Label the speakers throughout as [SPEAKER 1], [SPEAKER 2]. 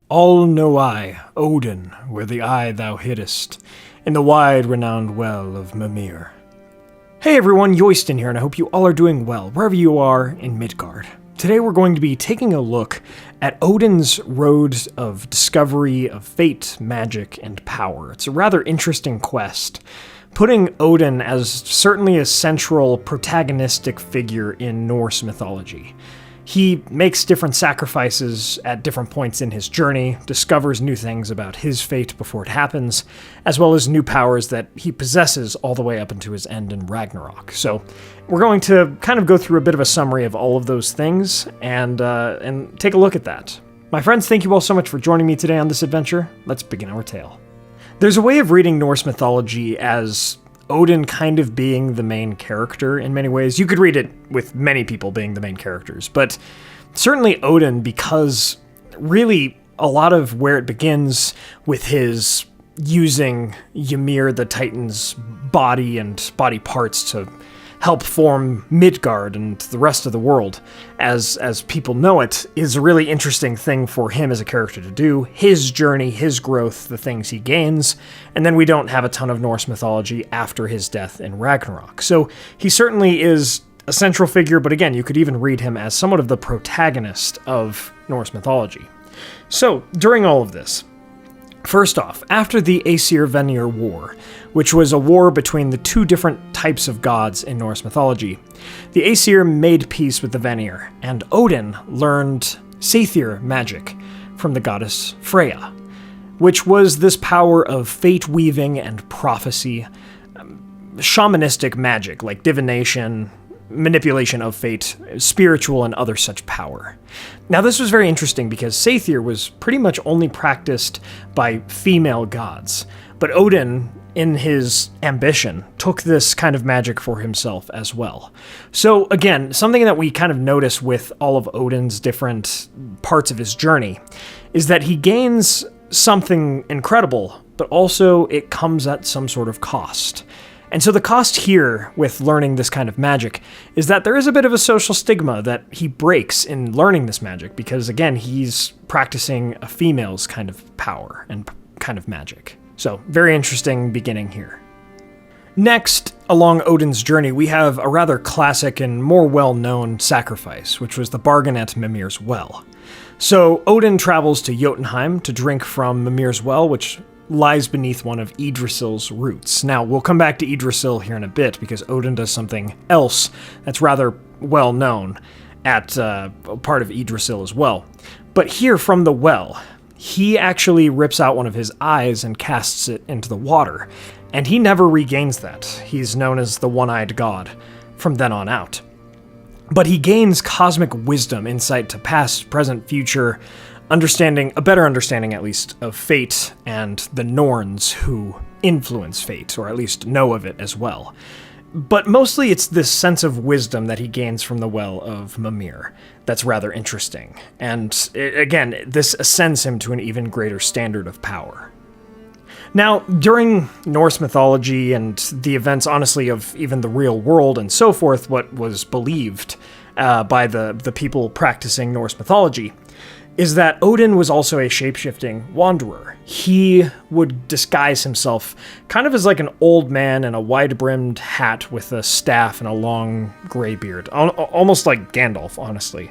[SPEAKER 1] All know I, Odin, where the eye thou hiddest, in the wide-renowned well of Mimir. Hey everyone, Yoistin here, and I hope you all are doing well, wherever you are in Midgard. Today we're going to be taking a look at Odin's road of discovery of fate, magic, and power. It's a rather interesting quest, putting Odin as certainly a central protagonistic figure in Norse mythology. He makes different sacrifices at different points in his journey, discovers new things about his fate before it happens, as well as new powers that he possesses all the way up into his end in Ragnarok. So we're going to kind of go through a bit of a summary of all of those things and take a look at that. My friends, thank you all so much for joining me today on this adventure. Let's begin our tale. There's a way of reading Norse mythology as Odin kind of being the main character in many ways. You could read it with many people being the main characters, but certainly Odin, because really a lot of where it begins with his using Ymir the Titan's body and body parts to help form Midgard and the rest of the world as people know it, is a really interesting thing for him as a character to do. His journey, his growth, the things he gains, and then we don't have a ton of Norse mythology after his death in Ragnarok. So he certainly is a central figure, but again, you could even read him as somewhat of the protagonist of Norse mythology. So, during all of this, first off, after the Aesir-Vanir War, which was a war between the two different types of gods in Norse mythology, the Aesir made peace with the Vanir, and Odin learned Seidr magic from the goddess Freya, which was this power of fate-weaving and prophecy, shamanistic magic like divination, manipulation of fate, spiritual and other such power. Now this was very interesting because Seidr was pretty much only practiced by female gods, but Odin, in his ambition, took this kind of magic for himself as well. So again, something that we kind of notice with all of Odin's different parts of his journey is that he gains something incredible, but also it comes at some sort of cost. And so the cost here with learning this kind of magic is that there is a bit of a social stigma that he breaks in learning this magic because, again, he's practicing a female's kind of power and kind of magic. So, very interesting beginning here. Next, along Odin's journey, we have a rather classic and more well-known sacrifice, which was the bargain at Mimir's well. So, Odin travels to Jotunheim to drink from Mimir's well, which lies beneath one of Yggdrasil's roots. Now, we'll come back to Yggdrasil here in a bit, because Odin does something else that's rather well known at part of Yggdrasil as well. But here from the well, he actually rips out one of his eyes and casts it into the water, and he never regains that. He's known as the One-Eyed God from then on out. But he gains cosmic wisdom, insight to past, present, future, a better understanding at least of fate and the Norns who influence fate, or at least know of it as well. But mostly it's this sense of wisdom that he gains from the well of Mimir that's rather interesting. And again, this ascends him to an even greater standard of power. Now, during Norse mythology and the events, honestly, of even the real world and so forth, what was believed by the people practicing Norse mythology is that Odin was also a shape-shifting wanderer. He would disguise himself kind of as like an old man in a wide-brimmed hat with a staff and a long gray beard, almost like Gandalf, honestly.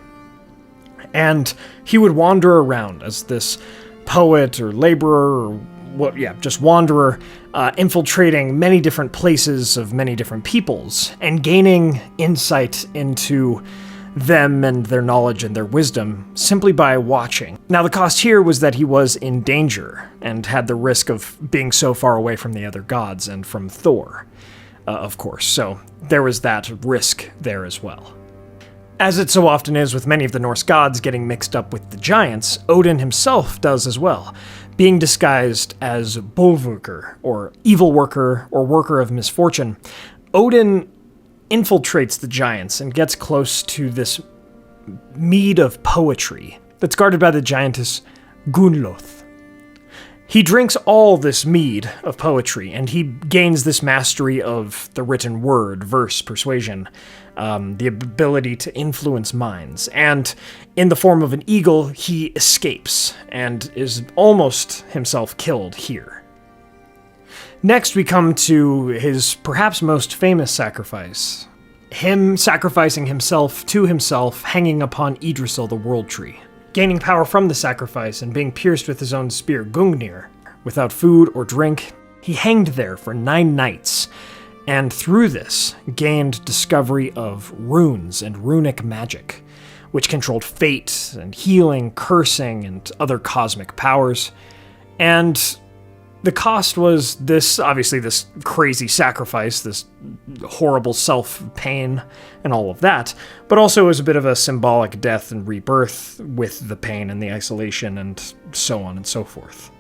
[SPEAKER 1] And he would wander around as this poet or laborer or just wanderer, infiltrating many different places of many different peoples and gaining insight into them and their knowledge and their wisdom simply by watching. Now, the cost here was that he was in danger and had the risk of being so far away from the other gods and from Thor, of course. So there was that risk there as well. As it so often is with many of the Norse gods getting mixed up with the giants, Odin himself does as well, being disguised as Bolverker, or evil worker, or worker of misfortune. Odin infiltrates the giants and gets close to this mead of poetry that's guarded by the giantess Gunnloth. He drinks all this mead of poetry, and he gains this mastery of the written word, verse, persuasion, the ability to influence minds. And in the form of an eagle, he escapes and is almost himself killed here. Next, we come to his perhaps most famous sacrifice. Him sacrificing himself to himself, hanging upon Yggdrasil, the World Tree. Gaining power from the sacrifice and being pierced with his own spear, Gungnir. Without food or drink, he hanged there for 9 nights, and through this, gained discovery of runes and runic magic, which controlled fate and healing, cursing, and other cosmic powers. And the cost was this crazy sacrifice, this horrible self-pain and all of that, but also it was a bit of a symbolic death and rebirth with the pain and the isolation and so on and so forth.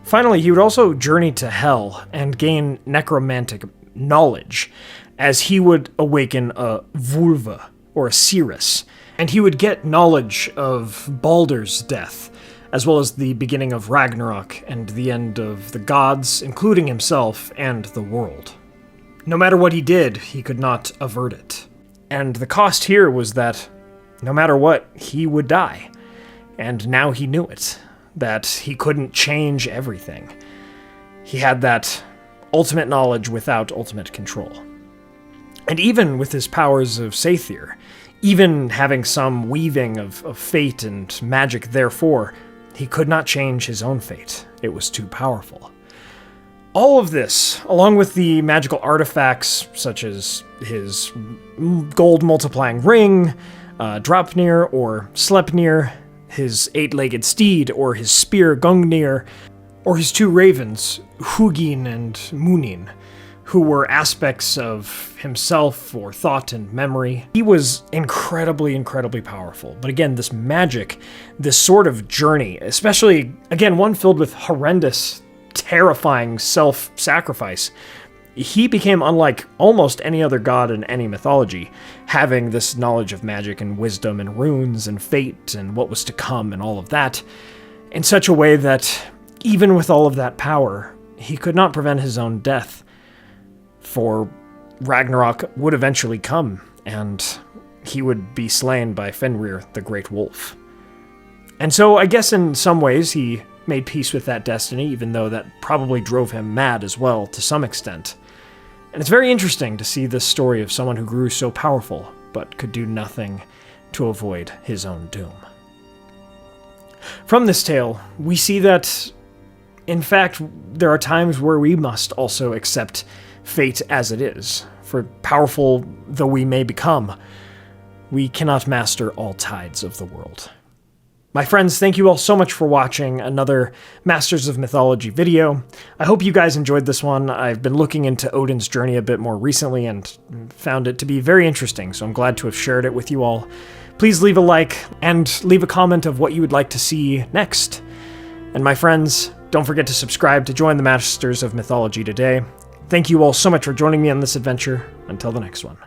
[SPEAKER 1] Finally, he would also journey to Hell and gain necromantic knowledge, as he would awaken a vulva, or a seeress, and he would get knowledge of Baldur's death, as well as the beginning of Ragnarok and the end of the gods, including himself and the world. No matter what he did, he could not avert it. And the cost here was that, no matter what, he would die. And now he knew it, that he couldn't change everything. He had that ultimate knowledge without ultimate control. And even with his powers of Seidr, even having some weaving of fate and magic therefore, he could not change his own fate. It was too powerful. All of this, along with the magical artifacts such as his gold multiplying ring, Draupnir or Sleipnir, his 8-legged steed or his spear Gungnir, or his 2 ravens, Hugin and Munin, who were aspects of himself or thought and memory. He was incredibly, incredibly powerful. But again, this magic, this sort of journey, especially, again, one filled with horrendous, terrifying self-sacrifice, he became unlike almost any other god in any mythology, having this knowledge of magic and wisdom and runes and fate and what was to come and all of that, in such a way that, even with all of that power, he could not prevent his own death. For Ragnarok would eventually come, and he would be slain by Fenrir, the Great Wolf. And so I guess in some ways he made peace with that destiny, even though that probably drove him mad as well, to some extent. And it's very interesting to see this story of someone who grew so powerful, but could do nothing to avoid his own doom. From this tale, we see that, in fact, there are times where we must also accept fate as it is. For powerful though we may become, we cannot master all tides of the world. My friends, thank you all so much for watching another Masters of Mythology video. I hope you guys enjoyed this one. I've been looking into Odin's journey a bit more recently and found it to be very interesting, so I'm glad to have shared it with you all. Please leave a like and leave a comment of what you would like to see next. And my friends, don't forget to subscribe to join the Masters of Mythology today. Thank you all so much for joining me on this adventure. Until the next one.